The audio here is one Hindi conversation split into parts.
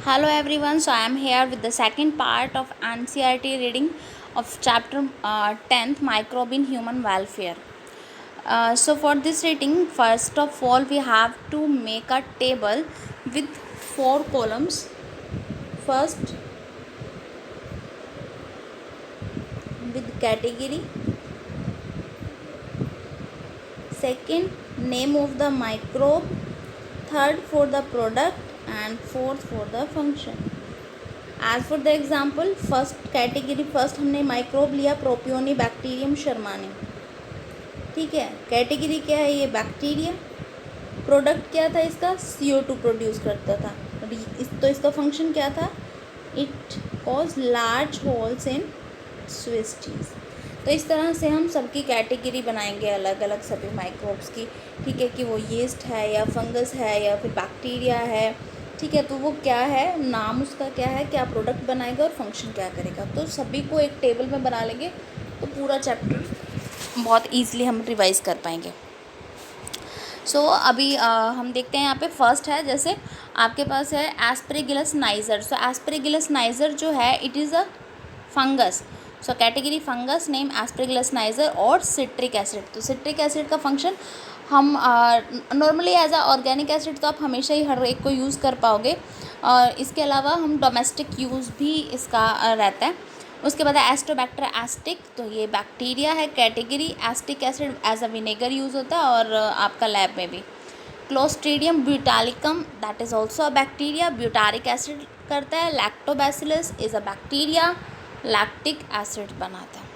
Hello everyone, so I am here with the second part of NCERT reading of chapter 10th Microbe in Human Welfare. So for this reading, first of all we have to make a table with 4 columns. First with category, second name of the microbe, third for the product and fourth for the function. As for the example first category first हमने माइक्रोब लिया प्रोपियोनी बैक्टीरियम शर्मानी. ठीक है, कैटेगरी क्या है? ये बैक्टीरिया. प्रोडक्ट क्या था इसका? CO2 प्रोड्यूस करता था. तो इसका फंक्शन क्या था? It cause large holes in Swiss cheese. तो इस तरह से हम सबकी कैटेगरी बनाएंगे अलग अलग सभी माइक्रोब्स की. ठीक है, कि वो यीस्ट है या फंगस है या फिर बैक्टीरिया है. ठीक है, तो वो क्या है, नाम उसका क्या है, क्या प्रोडक्ट बनाएगा और फंक्शन क्या करेगा. तो सभी को एक टेबल में बना लेंगे तो पूरा चैप्टर बहुत ईजिली हम रिवाइज कर पाएंगे. सो अभी हम देखते हैं यहाँ पे फर्स्ट है. जैसे आपके पास है एस्परेगिलस नाइजर. सो एस्परेगिलस नाइजर जो है it is a fungus. So category fungus, name Aspergillus niger और सिट्रिक एसिड. तो सिट्रिक एसिड का फंक्शन हम normally as a organic acid तो आप हमेशा ही हर एक को यूज़ कर पाओगे. और इसके अलावा हम डोमेस्टिक यूज़ भी इसका रहता है. उसके बाद एस्टोबैक्टर एस्टिक. तो ये बैक्टीरिया है. Category acetic acid as a vinegar use होता है और आपका लैब में भी. Clostridium butylicum that is also a bacteria, butyric acid करता है. Lactobacillus is a bacteria, lactic acid बनाता है.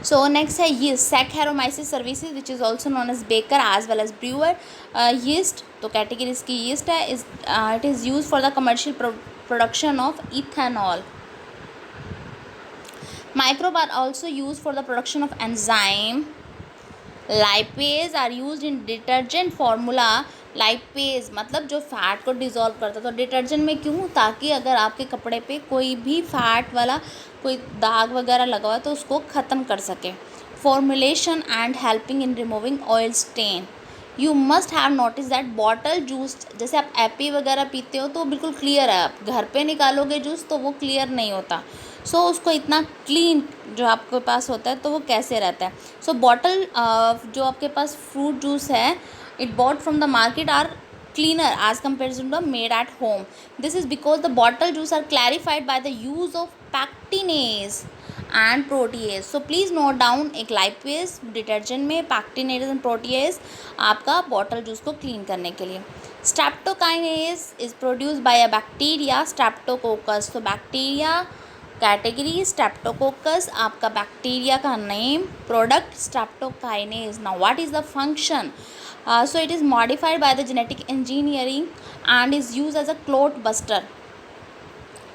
So next है yeast, Saccharomyces cerevisiae which is also known as baker as well as brewer. Yeast, तो कैटेगरी इसकी yeast है. It is used for the commercial production of ethanol. Microbe are also used for the production of enzyme. Lipase are used in detergent formula. Lipase मतलब जो फैट को डिज़ोल्व करता है. तो डिटर्जेंट में क्यों? ताकि अगर आपके कपड़े पे कोई भी फैट वाला कोई दाग वगैरह लगा हुआ तो उसको ख़त्म कर सके. Formulation and helping in removing oil stain. You must have notice that bottle juice, जैसे आप एपी वगैरह पीते हो तो बिल्कुल क्लियर है. आप घर पे निकालोगे जूस तो वो क्लियर नहीं होता. सो उसको इतना क्लीन जो आपके पास होता है तो वो कैसे रहता है. सो बॉटल जो आपके पास फ्रूट जूस है it bought from the market are cleaner as compared to the made at home. This is because the bottle juice are clarified by the use of pectinase and protease. So please note down एक lipase डिटर्जेंट में pectinase and protease आपका बॉटल जूस को क्लीन करने के लिए. Streptokinase is produced by a bacteria Streptococcus. तो बैक्टीरिया कैटेगरी स्ट्रेप्टोकोकस, आपका बैक्टीरिया का name, product streptokinase. Now what is the function? So it is modified by the genetic engineering and is used as a clot buster.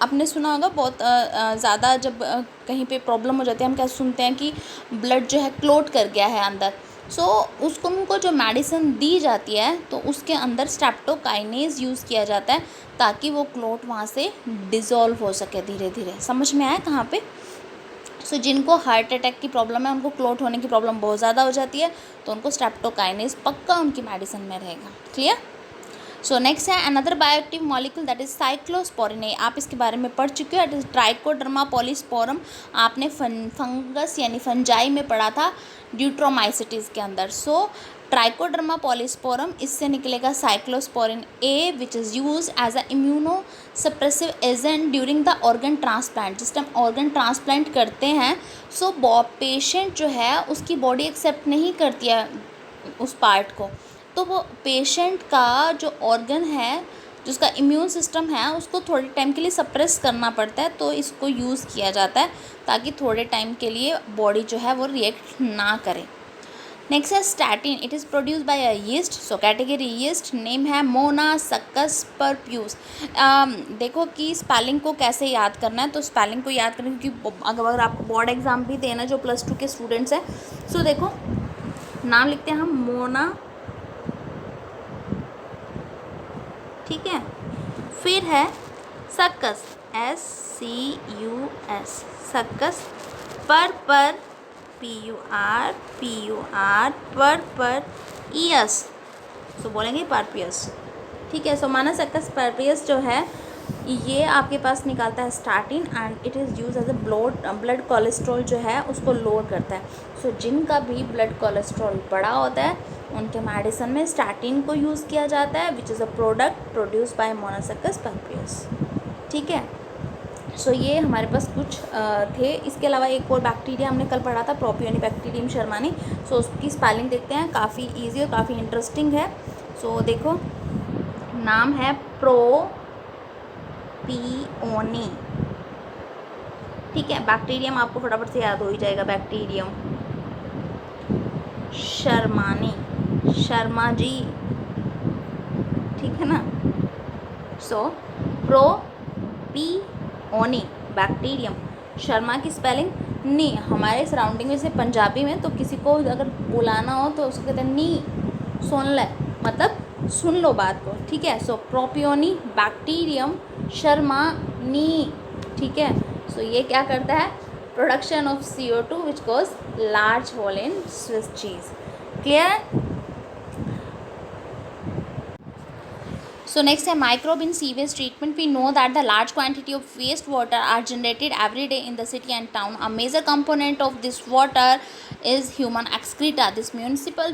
आपने सुना होगा बहुत ज़्यादा जब कहीं पे प्रॉब्लम हो जाती है हम क्या सुनते हैं कि ब्लड जो है क्लोट कर गया है अंदर. सो उसको उनको जो मेडिसिन दी जाती है तो उसके अंदर स्ट्रेप्टोकाइनेज यूज़ किया जाता है ताकि वो क्लोट वहाँ से डिज़ोल्व हो सके धीरे धीरे. समझ में आया कहाँ पे? सो जिनको हार्ट अटैक की प्रॉब्लम है, उनको क्लोट होने की प्रॉब्लम बहुत ज़्यादा हो जाती है तो उनको स्ट्रेप्टोकाइनेज पक्का उनकी मेडिसिन में रहेगा. क्लियर? सो नेक्स्ट है another bioactive molecule that is cyclosporin. आप इसके बारे में पढ़ चुके हो. It is trichoderma polysporum. आपने फंगस यानी फंजाई में पढ़ा था ड्यूट्रोमाइसिटीज़ के अंदर. सो ट्राइकोडर्मा पॉलीस्पोरम, इससे निकलेगा cyclosporin A which is use as a immunosuppressive agent during the organ transplant. जिस टाइम ऑर्गन ट्रांसप्लांट करते हैं सो पेशेंट जो है उसकी बॉडी एक्सेप्ट नहीं करती है उस पार्ट को. तो वो पेशेंट का जो ऑर्गन है, जो उसका इम्यून सिस्टम है, उसको थोड़े टाइम के लिए सप्रेस करना पड़ता है. तो इसको यूज़ किया जाता है ताकि थोड़े टाइम के लिए बॉडी जो है वो रिएक्ट ना करे. नेक्स्ट है statin. It is produce by a yeast. So category yeast, name है मोनासक्कस परप्यूस. देखो कि स्पेलिंग को कैसे याद करना है. तो स्पेलिंग को याद करना क्योंकि अगर आपको बोर्ड एग्ज़ाम भी देना जो +2 के स्टूडेंट्स हैं. सो देखो नाम लिखते हैं हम मोना. ठीक है, फिर है सक्कस SCUS सक्कस. पर PUR पर ईयस. सो बोलेंगे परपियस. ठीक है। सो मोनोसेक्स परपियस जो है ये आपके पास निकालता है statin and it is use as a blood cholesterol जो है उसको लोअर करता है। सो जिनका भी ब्लड कोलेस्ट्रॉल बड़ा होता है उनके मेडिसिन में स्टार्टिन को यूज़ किया जाता है which is a product produce by Monascus purpureus. ठीक है। सो ये हमारे पास कुछ थे। इसके अलावा एक और बैक्टीरिया हमने कल पढ़ा था प्रोपियोनिबैक्टीरियम शर्मानी। सो उसकी स्पेलिंग देखते हैं, काफ़ी ईजी और काफ़ी इंटरेस्टिंग है। सो देखो नाम है प्रोपियोनी। ठीक है। बैक्टीरियम आपको फटाफट से याद हो ही जाएगा, बैक्टीरियम शर्मानी, शर्मा जी, ठीक है ना। सो प्रोपियोनी बैक्टीरियम, शर्मा की स्पेलिंग नी। हमारे सराउंडिंग में से पंजाबी में तो किसी को अगर बुलाना हो तो उसको कहते हैं नी, सुन ले, मतलब सुन लो बात को। ठीक है। सो प्रोपियोनी बैक्टीरियम शर्मा नी। ठीक है। सो ये क्या करता है, production of CO2 which cause large whole in Swiss cheese. Clear. So next है microbe in sewage treatment. We know that the large quantity of waste water are generated every day in the city and town. A major component of this water is human excreta. This municipal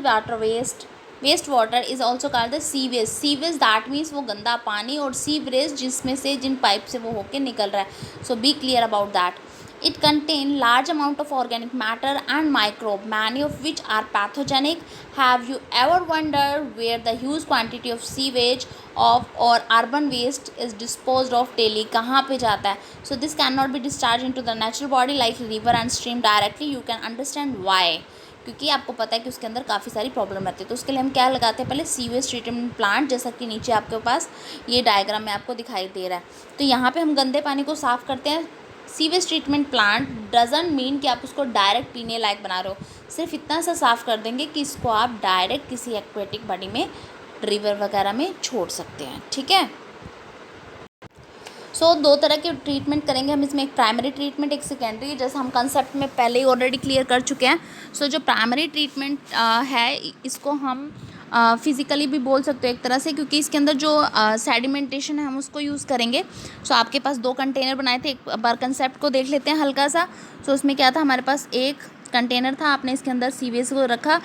wastewater is also called the sewage. Sewage that means वो गंदा पानी, और सीवरेज जिसमें से जिन पाइप से वो होके निकल रहा है. So be clear about that. It contains large amount of organic matter and microbe, many of which are pathogenic. Have you ever wondered where the huge quantity of sewage of or urban waste is disposed of daily? कहाँ पे जाता है? So this cannot be discharged into the natural body like river and stream directly. You can understand why. क्योंकि आपको पता है कि उसके अंदर काफ़ी सारी प्रॉब्लम रहती है। तो उसके लिए हम क्या लगाते हैं, पहले सीवेज ट्रीटमेंट प्लांट, जैसा कि नीचे आपके पास ये डायग्राम में आपको दिखाई दे रहा है। तो यहाँ पे हम गंदे पानी को साफ़ करते हैं। Sewage treatment plant doesn't mean कि आप उसको डायरेक्ट पीने लायक बना रहे हो, सिर्फ इतना सा साफ़ कर देंगे कि इसको आप डायरेक्ट किसी एक्वेटिक बॉडी में, रिवर वगैरह में छोड़ सकते हैं। ठीक है। सो दो तरह के ट्रीटमेंट करेंगे हम इसमें, एक प्राइमरी ट्रीटमेंट, एक सेकेंडरी, जैसा हम कंसेप्ट में पहले ही ऑलरेडी क्लियर कर चुके हैं। सो जो प्राइमरी ट्रीटमेंट है इसको हम फिज़िकली भी बोल सकते हो एक तरह से, क्योंकि इसके अंदर जो सेडिमेंटेशन है हम उसको यूज़ करेंगे। सो आपके पास दो कंटेनर बनाए थे, एक बार कंसेप्ट को देख लेते हैं हल्का सा। सो उसमें क्या था, हमारे पास एक कंटेनर था, आपने इसके अंदर सीवेज को रखा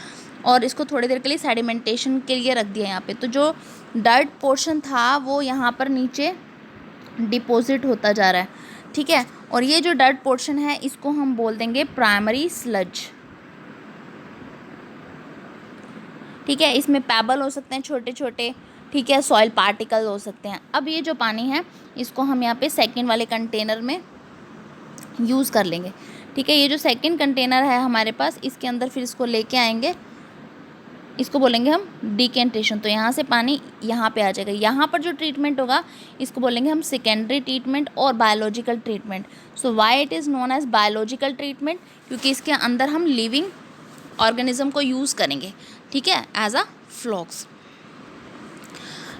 और इसको थोड़ी देर के लिए सेडिमेंटेशन के लिए रख दिया यहाँ पे। तो जो डर्ट पोर्शन था वो यहाँ पर नीचे डिपॉजिट होता जा रहा है। ठीक है। और ये जो डर्ट पोर्शन है इसको हम बोल देंगे प्राइमरी स्लज। ठीक है। इसमें पैबल हो सकते हैं छोटे छोटे, ठीक है, सॉइल पार्टिकल हो सकते हैं। अब ये जो पानी है इसको हम यहाँ पे सेकंड वाले कंटेनर में यूज़ कर लेंगे। ठीक है। ये जो सेकंड कंटेनर है हमारे पास, इसके अंदर फिर इसको लेके आएंगे, इसको बोलेंगे हम डिकेंटेशन। तो यहाँ से पानी यहाँ पे आ जाएगा। यहाँ पर जो ट्रीटमेंट होगा इसको बोलेंगे हम सेकेंडरी ट्रीटमेंट और biological treatment. So why it is known as biological treatment, क्योंकि इसके अंदर हम लिविंग ऑर्गेनिज्म को यूज़ करेंगे। ठीक है, एज अ फ्लॉक्स।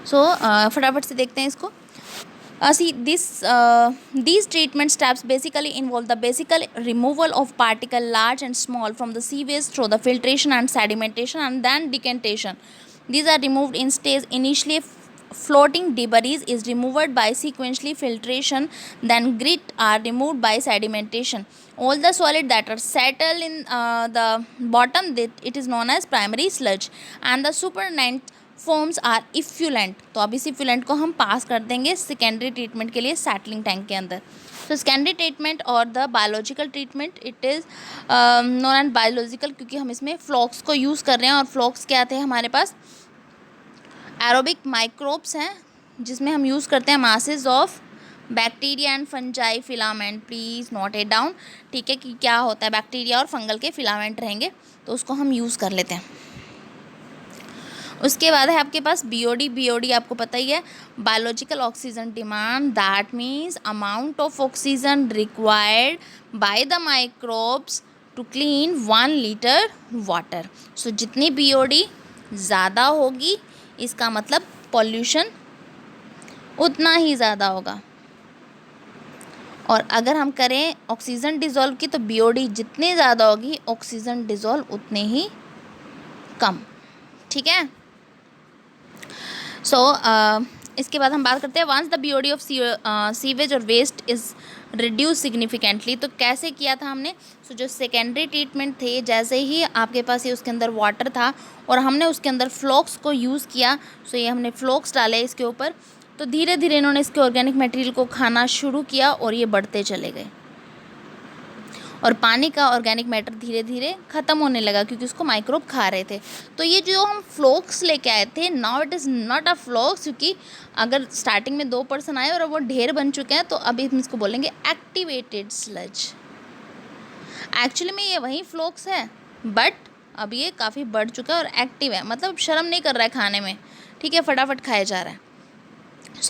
सो फटाफट से देखते हैं इसको। See these treatment steps basically involve the basic removal of particle large and small from the sewage through the filtration and sedimentation and then decantation. These are removed in stage initially. Floating debris is removed by sequentially filtration, then grit are removed by sedimentation. All the solid that are settled in the bottom, it is known as primary sludge, and the supernatant forms are effluent. तो अब इस इफ्यूलेंट को हम पास कर देंगे सेकेंडरी ट्रीटमेंट के लिए सेटलिंग टैंक के अंदर। तो सेकेंडरी ट्रीटमेंट और the biological treatment, it is non and biological, क्योंकि हम इसमें फ्लॉक्स को यूज़ कर रहे हैं। और फ्लॉक्स क्या थे हमारे पास, एरोबिक माइक्रोब्स हैं जिसमें हम यूज़ करते हैं masses of bacteria and fungi filament. Please note it down. ठीक है, कि क्या होता है, बैक्टीरिया और फंगल के फिलामेंट रहेंगे, तो उसको हम यूज़ कर लेते हैं। उसके बाद है आपके पास BOD। BOD आपको पता ही है, biological oxygen demand, that means amount of oxygen required by the microbes to clean 1 litre water. So जितनी BOD ज़्यादा होगी इसका मतलब पॉल्यूशन उतना ही ज़्यादा होगा। और अगर हम करें ऑक्सीजन डिज़ोल्व की, तो BOD जितनी ज़्यादा होगी ऑक्सीजन डिज़ोल्व उतने ही कम। ठीक है। इसके बाद हम बात करते हैं once the body of sewage और वेस्ट इज़ रिड्यूस सिग्निफिकेंटली। तो कैसे किया था हमने? जो सेकेंडरी ट्रीटमेंट थे, जैसे ही आपके पास ये उसके अंदर वाटर था और हमने उसके अंदर फ्लोक्स को यूज़ किया, ये हमने फ्लोक्स डाले इसके ऊपर, तो धीरे धीरे इन्होंने इसके ऑर्गेनिक मटेरियल को खाना शुरू किया और ये बढ़ते चले गए और पानी का ऑर्गेनिक मैटर धीरे धीरे ख़त्म होने लगा क्योंकि उसको माइक्रोब खा रहे थे। तो ये जो हम फ्लोक्स लेके आए थे, now it is not a flocs, क्योंकि अगर स्टार्टिंग में 2 पर्सन आए और वो ढेर बन चुके हैं तो अभी हम इसको बोलेंगे एक्टिवेटेड स्लज। एक्चुअली में ये वही फ्लोक्स है, बट अब ये काफ़ी बढ़ चुका है और एक्टिव है, मतलब शर्म नहीं कर रहा है खाने में, ठीक है, फटाफट खाया जा रहा है।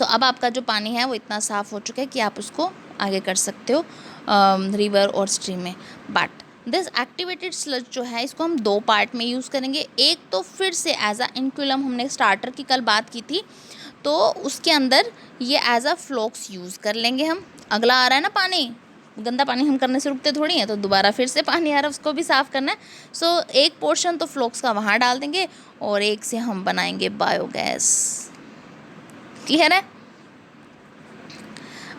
अब आपका जो पानी है वो इतना साफ़ हो चुका है कि आप उसको आगे कर सकते हो रिवर और स्ट्रीम में। बट दिस एक्टिवेटेड स्लज जो है, इसको हम 2 पार्ट में यूज़ करेंगे। एक तो फिर से एज अ इनक्यूलम, हमने स्टार्टर की कल बात की थी, तो उसके अंदर ये एज अ फ्लोक्स यूज़ कर लेंगे हम। अगला आ रहा है ना पानी, गंदा पानी हम करने से रुकते थोड़ी हैं, तो दोबारा फिर से पानी आ रहा है, उसको भी साफ़ करना है। एक पोर्शन तो फ्लोक्स का वहाँ डाल देंगे और एक से हम बनाएंगे बायोगैस। क्लियर है?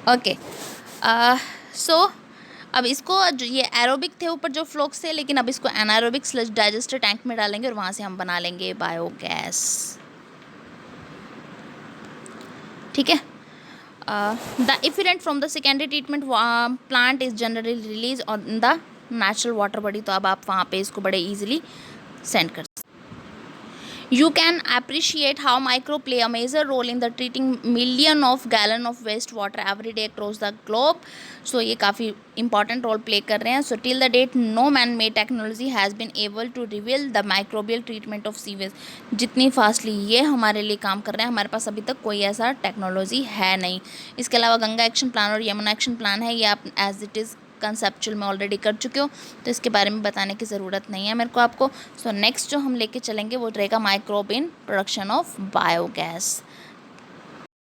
ओके। अब इसको जो ये एरोबिक थे ऊपर जो फ्लोक्स थे, लेकिन अब इसको एनारोबिक स्लज डाइजेस्टर टैंक में डालेंगे और वहाँ से हम बना लेंगे बायोगैस। ठीक है। The effect from the secondary treatment plant is generally release on the natural water body. तो अब आप वहाँ पे इसको बड़े ईजिली सेंड कर सकते। You can appreciate how micro play a major role in the treating million of gallon of waste water every day across the globe. ये काफ़ी important role play कर रहे हैं. Till the date no man-made technology has been able to reveal the microbial treatment of sewage. जितनी फास्टली ये हमारे लिए काम कर रहे हैं, हमारे पास अभी तक कोई ऐसा टेक्नोलॉजी है नहीं। इसके अलावा गंगा एक्शन प्लान और यमुना एक्शन प्लान है, ये आप एज इट इज़ कंसेप्चुअल में ऑलरेडी कर चुके हो, तो इसके बारे में बताने की ज़रूरत नहीं है मेरे को आपको। नेक्स्ट जो हम लेके चलेंगे वो रहेगा microbe in production of biogas.